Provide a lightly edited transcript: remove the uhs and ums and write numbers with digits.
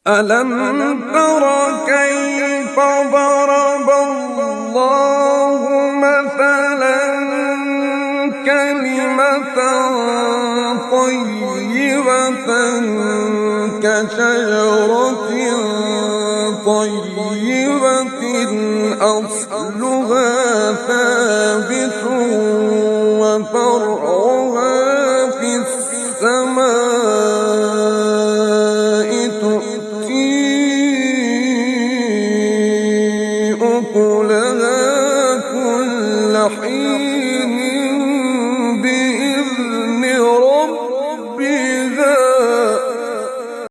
ألم تر كيف ضرب الله مثلا كلمة طيبة كشجرة طيبة أصلها ثابت وفرعها في السماء تؤتي أكلها كل حين